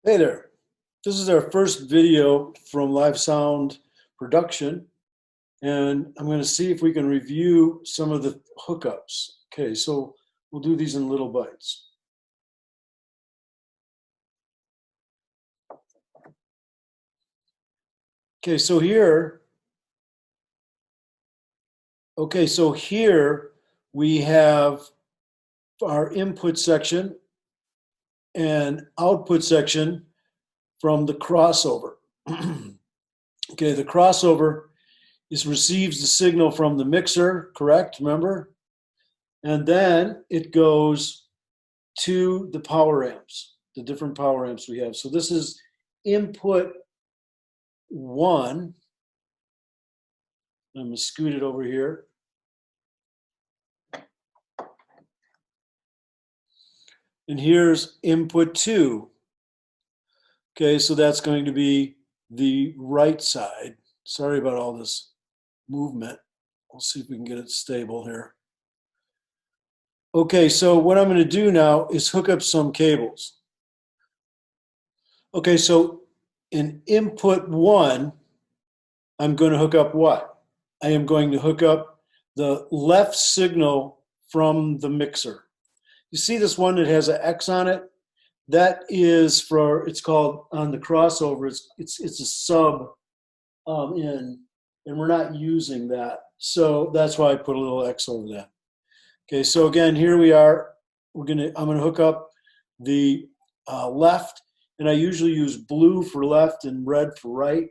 Hey there. This is our first video from live sound production, and I'm going to see if we can review some of the hookups. Okay, so we'll do these in little bites. Okay, so here we have our input section and output section from the crossover. Okay, the crossover receives the signal from the mixer, correct? Remember? And then it goes to the power amps, the different power amps we have. So this is input 1. I'm going to scoot it over here. And here's input 2. Okay, so that's going to be the right side. Sorry about all this movement. We'll see if we can get it stable here. Okay, so what I'm going to do now is hook up some cables. Okay, so in input 1, I'm going to hook up what? I am going to hook up the left signal from the mixer. You see this one that has an X on it? That is for, it's called, on the crossover, it's a sub in, and we're not using that. So that's why I put a little X over that. Okay, so again, here we are. I'm gonna hook up the left, and I usually use blue for left and red for right,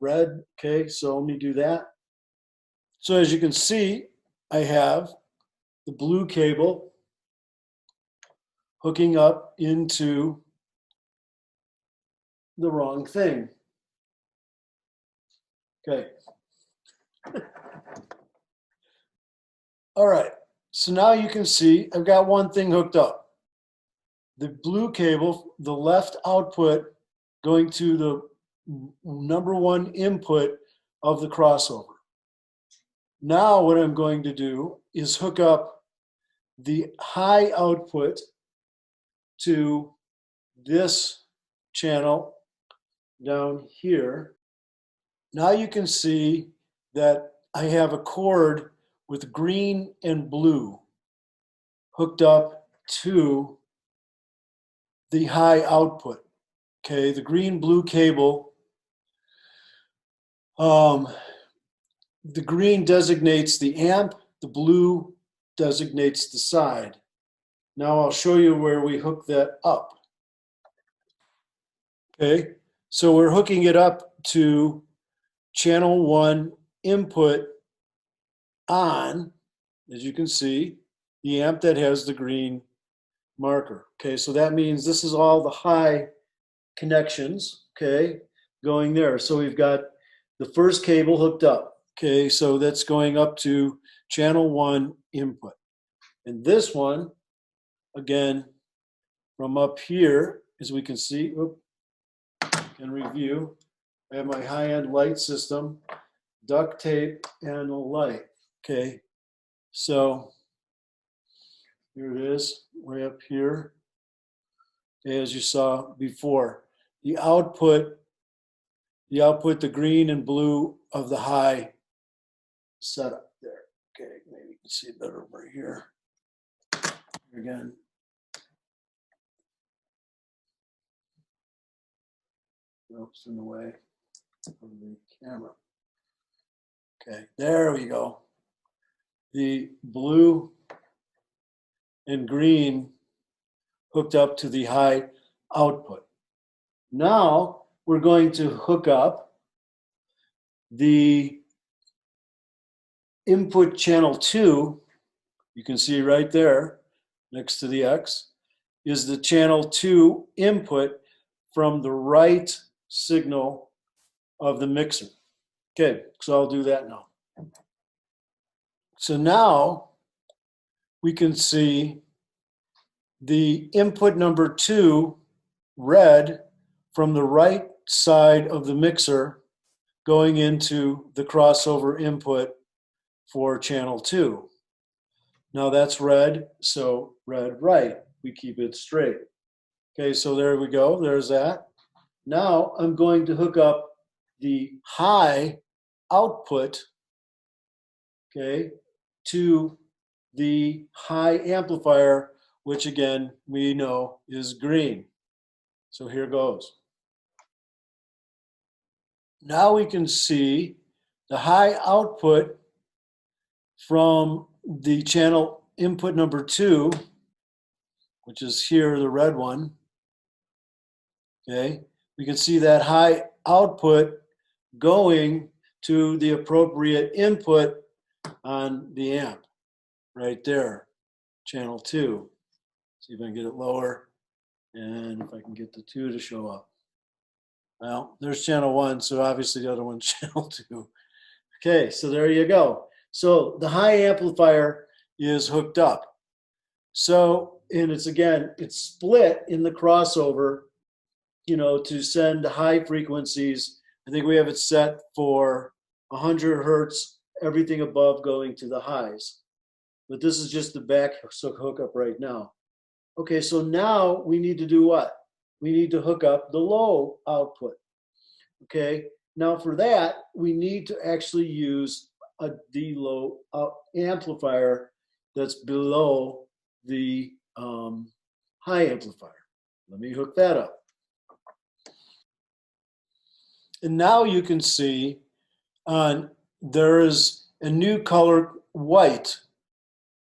red. Okay, so let me do that. So as you can see, I have the blue cable hooking up into the wrong thing. Okay. All right, so now you can see I've got one thing hooked up. The blue cable, the left output going to the number 1 input of the crossover. Now what I'm going to do is hook up the high output to this channel down here. Now you can see that I have a cord with green and blue hooked up to the high output. Okay, the green-blue cable, the green designates the amp, the blue designates the side. Now I'll show you where we hook that up. Okay, so we're hooking it up to channel 1 input on, as you can see, the amp that has the green marker. Okay, so that means this is all the high connections, okay, going there. So we've got the first cable hooked up. Okay, so that's going up to channel 1 input. And this one, again, from up here, as we can see, and review, I have my high-end light system, duct tape, and a light. Okay, so here it is, way up here. As you saw before, the output, the green and blue of the high setup there. Okay, maybe you can see it better over here. Again. Oops, in the way of the camera. Okay, there we go. The blue and green hooked up to the high output. Now we're going to hook up the input channel 2. You can see right there next to the X is the channel 2 input from the right signal of the mixer. Okay, so I'll do that now. So now we can see the input number 2, red, from the right side of the mixer going into the crossover input for channel 2. Now that's red, so red right. We keep it straight. Okay, so there we go. There's that. Now I'm going to hook up the high output, okay, to the high amplifier, which again, we know is green. So here goes. Now we can see the high output from the channel input number 2, which is here, the red one. Okay, we can see that high output going to the appropriate input on the amp right there, channel 2. See if I can get it lower, and if I can get the 2 to show up. Well, there's channel 1, so obviously the other one's channel 2. Okay, so there you go. So the high amplifier is hooked up. So, and it's again, it's split in the crossover, you know, to send high frequencies. I think we have it set for 100 hertz, everything above going to the highs. But this is just the back hookup right now. Okay, so now we need to do what? We need to hook up the low output. Okay, now for that, we need to actually use a D-low amplifier that's below the high amplifier. Let me hook that up. And now you can see there is a new color, white.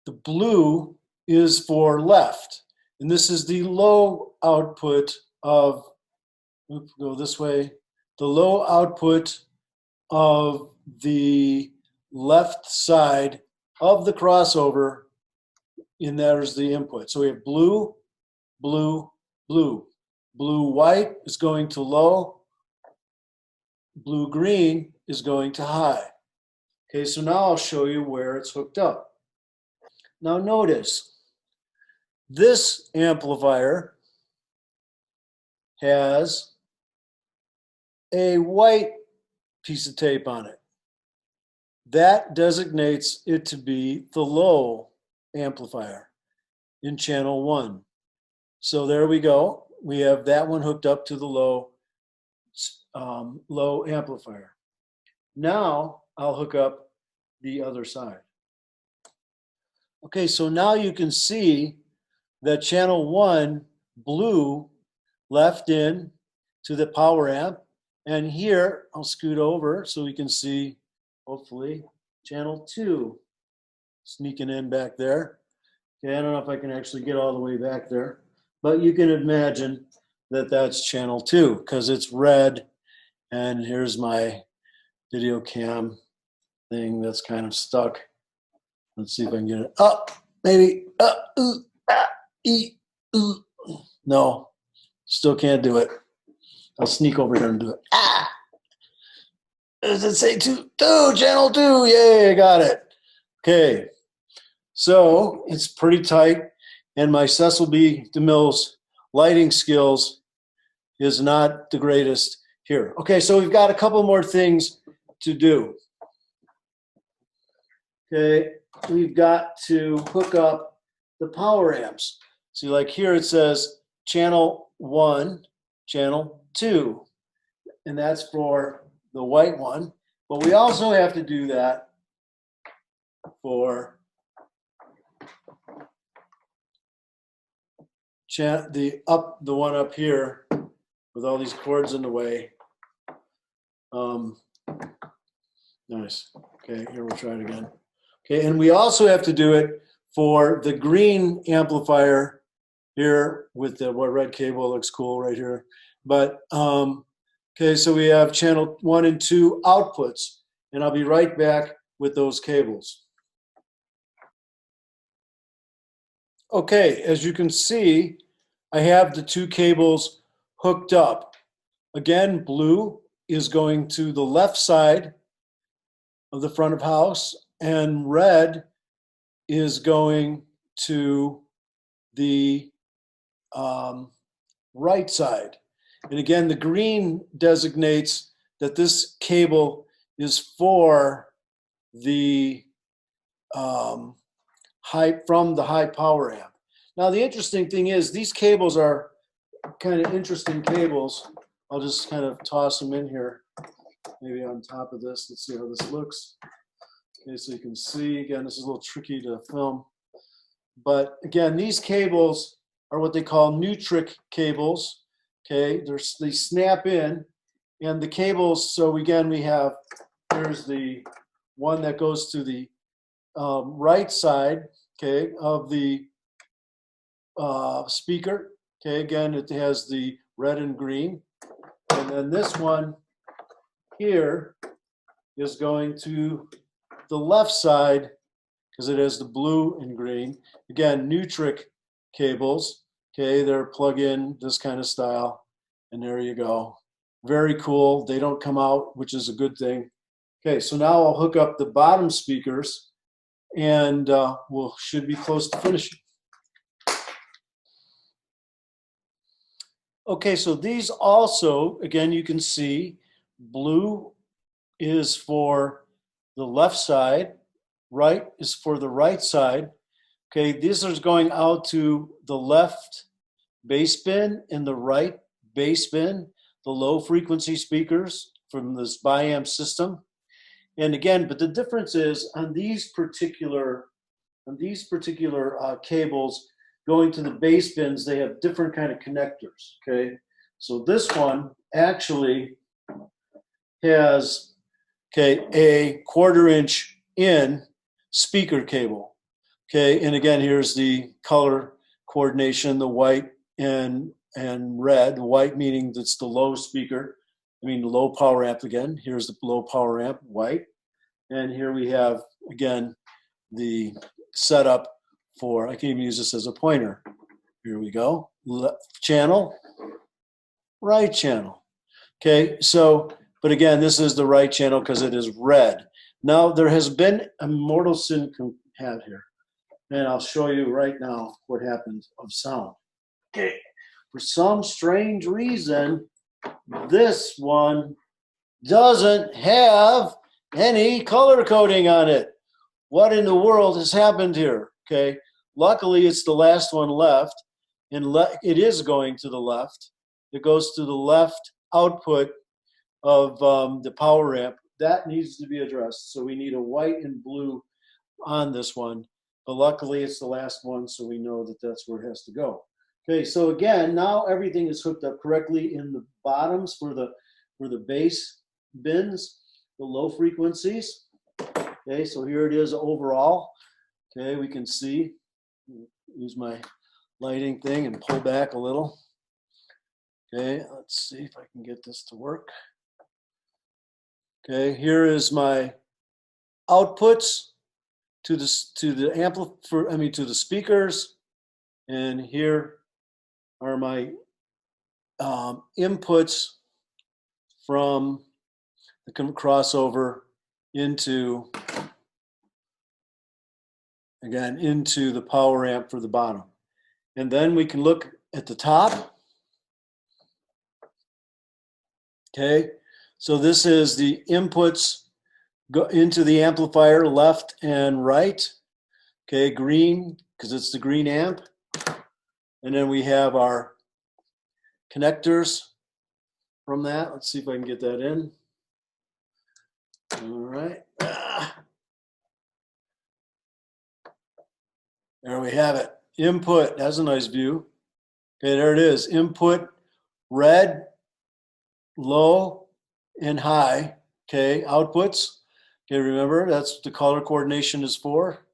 The blue is for left. And this is the low output of, oops, go this way, the low output of the left side of the crossover, and there's the input. So we have blue, blue, blue. Blue white is going to low, blue green is going to high. Okay, so now I'll show you where it's hooked up. Now notice, this amplifier has a white piece of tape on it. That designates it to be the low amplifier in channel 1. So there we go. We have that one hooked up to the low amplifier. Now I'll hook up the other side. Okay, so now you can see that channel 1, blue, left in to the power amp. And here, I'll scoot over so we can see, hopefully, channel 2 sneaking in back there. Okay, I don't know if I can actually get all the way back there, but you can imagine that that's channel 2 because it's red. And here's my video cam thing that's kind of stuck. Let's see if I can get it up, maybe. No, still can't do it. I'll sneak over here and do it. Does it say 2? Channel 2, yay, I got it. Okay, so it's pretty tight, and my Cecil B. DeMille's lighting skills is not the greatest here. Okay, so we've got a couple more things to do. Okay, we've got to hook up the power amps. See, like here it says channel 1, channel 2, and that's for the white one. But we also have to do that for the one up here with all these cords in the way. Nice. Okay, here we'll try it again. Okay, and we also have to do it for the green amplifier here with the red cable. Looks cool right here. But okay, so we have channel 1 and 2 outputs, and I'll be right back with those cables. Okay, as you can see, I have the 2 cables hooked up. Again, blue is going to the left side of the front of house, and red is going to the right side. And again, the green designates that this cable is for the from the high power amp. Now, the interesting thing is these cables are kind of interesting cables. I'll just kind of toss them in here, maybe on top of this. Let's see how this looks. Okay, so you can see, again, this is a little tricky to film. But again, these cables are what they call Nutric cables. Okay, they snap in, and the cables, so again, we have, here's the one that goes to the right side, okay, of the speaker. Okay, again, it has the red and green. And then this one here is going to the left side because it has the blue and green. Again, Nutric cables. Okay, they're plug-in, this kind of style. And there you go. Very cool. They don't come out, which is a good thing. Okay, so now I'll hook up the bottom speakers, and we'll should be close to finishing. Okay, so these also, again, you can see blue is for the left side, right is for the right side. Okay, this is going out to the left bass bin and the right bass bin, the low frequency speakers from this biamp system. And again, but the difference is on these particular cables going to the bass bins, they have different kind of connectors. Okay, so this one actually has, okay, a 1/4 inch in speaker cable. Okay, and again, here's the color coordination, the white and red. White meaning that's the low speaker, I mean the low power amp again. Here's the low power amp, white. And here we have, again, the setup for, I can even use this as a pointer. Here we go, left channel, right channel. Okay, so, but again, this is the right channel because it is red. Now, there has been a mortal sin had here, and I'll show you right now what happened of sound. Okay, for some strange reason, this one doesn't have any color coding on it. What in the world has happened here? Okay, luckily it's the last one left, and it is going to the left. It goes to the left output of the power amp. That needs to be addressed. So we need a white and blue on this one. But luckily it's the last one, so we know that that's where it has to go. Okay, so again, now everything is hooked up correctly in the bottoms for the bass bins, the low frequencies. Okay, so here it is overall. Okay, we can see, use my lighting thing and pull back a little. Okay, let's see if I can get this to work. Okay, here is my outputs to the to the speakers, and here are my inputs from the crossover into, again, into the power amp for the bottom. And then we can look at the top. Okay, so this is the inputs go into the amplifier, left and right. Okay, green, because it's the green amp. And then we have our connectors from that. Let's see if I can get that in. All right. There we have it. Input, that's a nice view. Okay, there it is. Input, red, low, and high. Okay, outputs. Okay, remember, that's what the color coordination is for.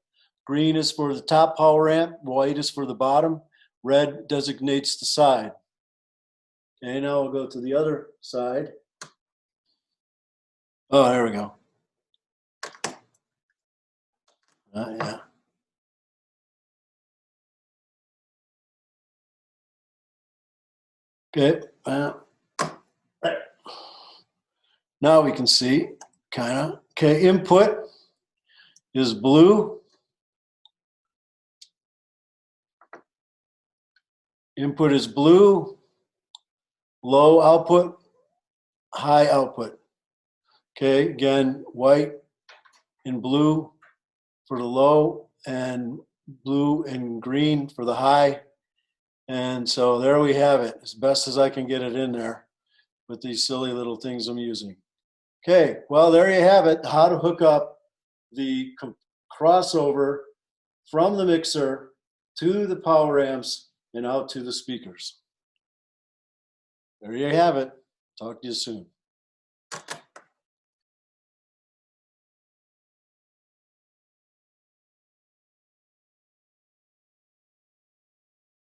Green is for the top power amp, white is for the bottom, red designates the side. Okay, now we'll go to the other side. Oh, there we go. Yeah. Okay. Now we can see, kind of. Okay, input is blue. Input is blue. Low output, high output. Okay, again, white and blue for the low, and blue and green for the high. And so there we have it, as best as I can get it in there with these silly little things I'm using. Okay, well, there you have it, how to hook up the crossover from the mixer to the power amps and out to the speakers. There you have it. Talk to you soon.